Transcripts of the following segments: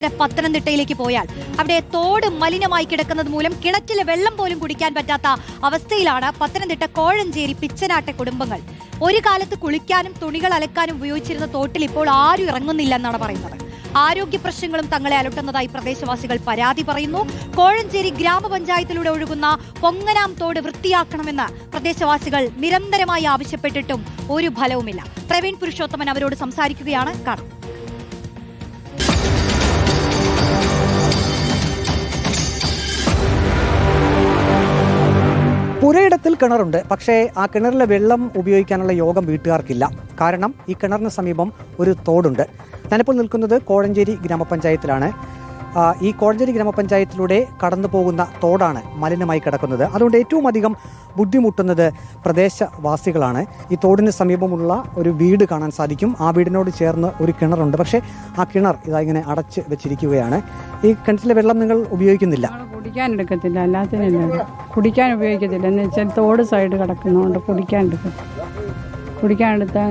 പത്തനംതിട്ടയിലേക്ക് പോയാൽ അവിടെ തോട് മലിനമായി കിടക്കുന്നത് മൂലം കിണറ്റിലെ വെള്ളം പോലും കുടിക്കാൻ പറ്റാത്ത അവസ്ഥയിലാണ് പത്തനംതിട്ട കോഴഞ്ചേരി പിച്ചനാട്ടെ കുടുംബങ്ങൾ. ഒരു കാലത്ത് കുളിക്കാനും തുണികൾ അലക്കാനും ഉപയോഗിച്ചിരുന്ന തോട്ടിൽ ഇപ്പോൾ ആരും ഇറങ്ങുന്നില്ലെന്നാണ് പറയുന്നത്. ആരോഗ്യ പ്രശ്നങ്ങളും തങ്ങളെ അലട്ടുന്നതായി പ്രദേശവാസികൾ പരാതി പറയുന്നു. കോഴഞ്ചേരി ഗ്രാമപഞ്ചായത്തിലൂടെ ഒഴുകുന്ന പൊങ്ങനാം തോട് വൃത്തിയാക്കണമെന്ന് പ്രദേശവാസികൾ നിരന്തരമായി ആവശ്യപ്പെട്ടിട്ടും ഒരു ഫലവുമില്ല. പ്രവീൺ പുരുഷോത്തമൻ അവരോട് സംസാരിക്കുകയാണ്. കാണാം. പുരയിടത്തിൽ കിണറുണ്ട്, പക്ഷേ ആ കിണറിലെ വെള്ളം ഉപയോഗിക്കാനുള്ള യോഗം വീട്ടുകാർക്കില്ല. കാരണം ഈ കിണറിന് സമീപം ഒരു തോടുണ്ട്. ഞാനിപ്പോൾ നിൽക്കുന്നത് കോഴഞ്ചേരി ഗ്രാമപഞ്ചായത്തിലാണ്. ഈ കോഴഞ്ചേരി ഗ്രാമപഞ്ചായത്തിലൂടെ കടന്നു പോകുന്ന തോടാണ് മലിനമായി കിടക്കുന്നത്. അതുകൊണ്ട് ഏറ്റവും അധികം ബുദ്ധിമുട്ടുന്നത് പ്രദേശവാസികളാണ്. ഈ തോടിന് സമീപമുള്ള ഒരു വീട് കാണാൻ സാധിക്കും. ആ വീടിനോട് ചേർന്ന് ഒരു കിണറുണ്ട്, പക്ഷേ ആ കിണർ ഇതാ ഇങ്ങനെ അടച്ച് വെച്ചിരിക്കുകയാണ്. ഈ കിണറ്റിലെ വെള്ളം നിങ്ങൾ ഉപയോഗിക്കുന്നില്ല? കുടിക്കാൻ എടുക്കത്തില്ല, അല്ലാത്തതിനല്ല. കുടിക്കാൻ ഉപയോഗിക്കത്തില്ല എന്ന് വെച്ചാൽ തോട് സൈഡ് കിടക്കുന്നതുകൊണ്ട് കുടിക്കാൻ എടുത്താൽ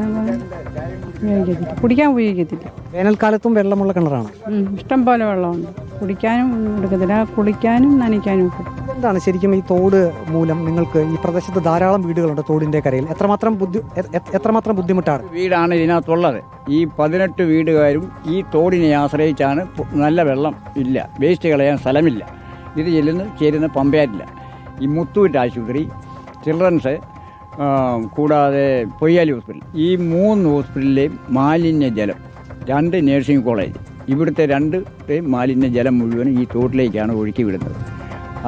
ഉപയോഗിക്കത്തില്ല, കുടിക്കാൻ ഉപയോഗിക്കത്തില്ല. വേനൽക്കാലത്തും വെള്ളമുള്ള കിണറാണ്. ഇഷ്ടം പോലെ വെള്ളമുണ്ട്. കുടിക്കാനും എടുക്കത്തില്ല, കുളിക്കാനും നനയ്ക്കാനും ഒക്കെ. എന്താണ് ശരിക്കും ഈ തോട് മൂലം നിങ്ങൾക്ക് ഈ പ്രദേശത്ത് ധാരാളം വീടുകളുണ്ട് തോടിന്റെ കരയിൽ, എത്രമാത്രം ബുദ്ധിമുട്ടാണ്? വീടാണ് ഇതിനകത്തുള്ളത്. ഈ 18 വീടുകാരും ഈ തോടിനെ ആശ്രയിച്ചാണ്. നല്ല വെള്ളം ഇല്ല, വേസ്റ്റ് കളയാൻ സ്ഥലമില്ല. ഇത് ചേരുന്ന പമ്പയാറ്റില്ല. ഈ മുത്തൂറ്റ് ആശുപത്രി, ചിൽഡ്രൻസ്, കൂടാതെ പൊയ്യാലി ഹോസ്പിറ്റൽ, ഈ 3 ഹോസ്പിറ്റലിലെയും മാലിന്യജലം, 2 നേഴ്സിംഗ് കോളേജ്, ഇവിടുത്തെ 2 മാലിന്യജലം മുഴുവൻ ഈ തോട്ടിലേക്കാണ് ഒഴുക്കി വിടുന്നത്.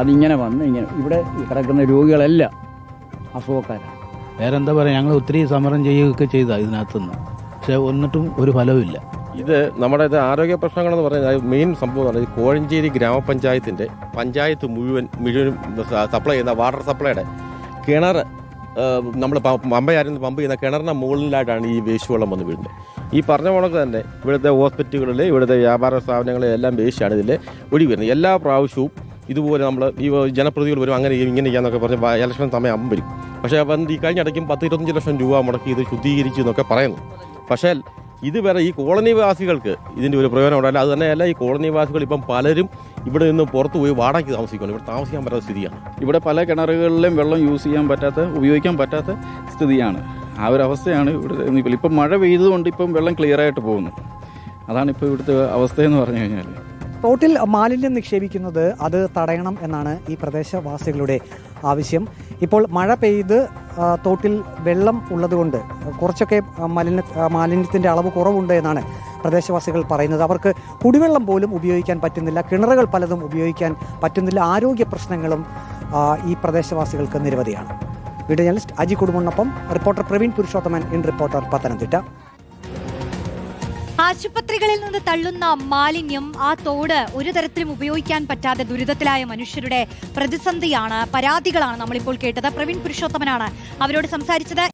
അതിങ്ങനെ വന്ന് ഇങ്ങനെ ഇവിടെ കിടക്കുന്ന രോഗികളെല്ലാം അസുഖക്കാരാണ്. വേറെന്താ പറയുക, ഞങ്ങൾ ഒത്തിരി സമരം ചെയ്യുകയൊക്കെ ചെയ്താൽ ഇതിനകത്തുനിന്ന്, പക്ഷെ എന്നിട്ടും ഒരു ഫലവുമില്ല. ഇത് നമ്മുടെ ആരോഗ്യ പ്രശ്നങ്ങളെന്ന് പറഞ്ഞാൽ മെയിൻ സംഭവം എന്ന് പറഞ്ഞാൽ കോഴഞ്ചേരി ഗ്രാമപഞ്ചായത്തിൻ്റെ പഞ്ചായത്ത് മുഴുവൻ സപ്ലൈ ചെയ്യുന്ന വാട്ടർ സപ്ലൈയുടെ കിണർ, നമ്മൾ പമ്പ് ചെയ്യുന്ന കിണറിൻ്റെ മുകളിലായിട്ടാണ് ഈ വേസ്റ്റ് വെള്ളം വന്ന് വീഴുന്നത്. ഈ പറഞ്ഞ കണക്ക് തന്നെ ഇവിടുത്തെ ഹോസ്പിറ്റലുകളിൽ, ഇവിടുത്തെ വ്യാപാര സ്ഥാപനങ്ങളിൽ എല്ലാം വേസ്റ്റാണ് ഇതിൽ ഒഴുകി വരുന്നത്. എല്ലാ പ്രാവശ്യവും ഇതുപോലെ നമ്മൾ ഈ ജനപ്രതിനിധികൾ വരും, അങ്ങനെ ഇങ്ങനെ ചെയ്യാന്നൊക്കെ പറഞ്ഞ് ഇലക്ഷൻ സമയം വരും. പക്ഷേ അപ്പം ഈ കഴിഞ്ഞ ഇടയ്ക്കും 10-25 ലക്ഷം രൂപ മുടക്കി ഇത് ശുദ്ധീകരിച്ചു എന്നൊക്കെ പറയുന്നു. പക്ഷേ ഇതുവരെ ഈ കോളനിവാസികൾക്ക് ഇതിൻ്റെ ഒരു പ്രയോജനം ഉണ്ടായില്ല. അത് തന്നെയല്ല, ഈ കോളനിവാസികൾ ഇപ്പം പലരും ഇവിടെ നിന്ന് പുറത്തു പോയി വാടകയ്ക്ക് താമസിക്കുകയാണ്. ഇവിടെ താമസിക്കാൻ പറ്റാത്ത സ്ഥിതിയാണ്. ഇവിടെ പല കിണറുകളിലും വെള്ളം ഉപയോഗിക്കാൻ പറ്റാത്ത സ്ഥിതിയാണ്. ആ ഒരു അവസ്ഥയാണ് ഇവിടെ. ഇപ്പം മഴ പെയ്തതുകൊണ്ട് ഇപ്പം വെള്ളം ക്ലിയർ ആയിട്ട് പോകുന്നു. അതാണ് ഇപ്പോൾ ഇവിടുത്തെ അവസ്ഥയെന്ന് പറഞ്ഞു കഴിഞ്ഞാൽ. തോട്ടിൽ മാലിന്യം നിക്ഷേപിക്കുന്നത് അത് തടയണം എന്നാണ് ഈ പ്രദേശവാസികളുടെ ആവശ്യം. ഇപ്പോൾ മഴ പെയ്ത് തോട്ടിൽ വെള്ളം ഉള്ളതുകൊണ്ട് കുറച്ചൊക്കെ മാലിന്യത്തിൻ്റെ അളവ് കുറവുണ്ട് എന്നാണ് പ്രദേശവാസികൾ പറയുന്നത്. അവർക്ക് കുടിവെള്ളം പോലും ഉപയോഗിക്കാൻ പറ്റുന്നില്ല, കിണറുകൾ പലതും ഉപയോഗിക്കാൻ പറ്റുന്നില്ല. ആരോഗ്യ പ്രശ്നങ്ങളും ഈ പ്രദേശവാസികൾക്ക് നിരവധിയാണ്. വീഡിയോ ജേർണലിസ്റ്റ് അജി കുടുംബനൊപ്പം reporter Praveen Purushothaman, in reporter Pathanamthitta. ആശുപത്രികളിൽ നിന്ന് തള്ളുന്ന മാലിന്യം, ആ തോട് ഒരു തരത്തിലും ഉപയോഗിക്കാൻ പറ്റാതെ ദുരിതത്തിലായ മനുഷ്യരുടെ പ്രതിസന്ധിയാണ്, പരാതികളാണ് നമ്മളിപ്പോൾ കേട്ടത്. പ്രവീൺ പുരുഷോത്തമനാണ് അവരോട് സംസാരിച്ചത്.